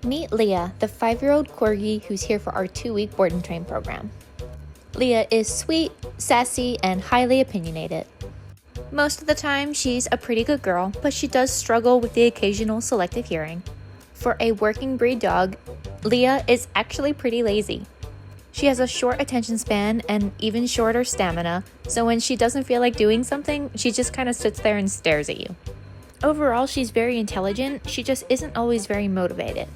Meet Leah, the 5-year-old corgi who's here for our 2-week board and train program. Leah is sweet, sassy, and highly opinionated. Most of the time, she's a pretty good girl, but she does struggle with the occasional selective hearing. For a working breed dog, Leah is actually pretty lazy. She has a short attention span and even shorter stamina, so when she doesn't feel like doing something, she just kind of sits there and stares at you. Overall, she's very intelligent, she just isn't always very motivated.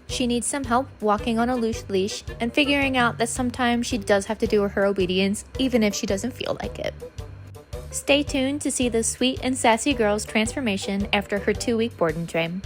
She needs some help walking on a loose leash and figuring out that sometimes she does have to do her obedience even if she doesn't feel like it. Stay tuned to see the sweet and sassy girl's transformation after her 2-week board and train.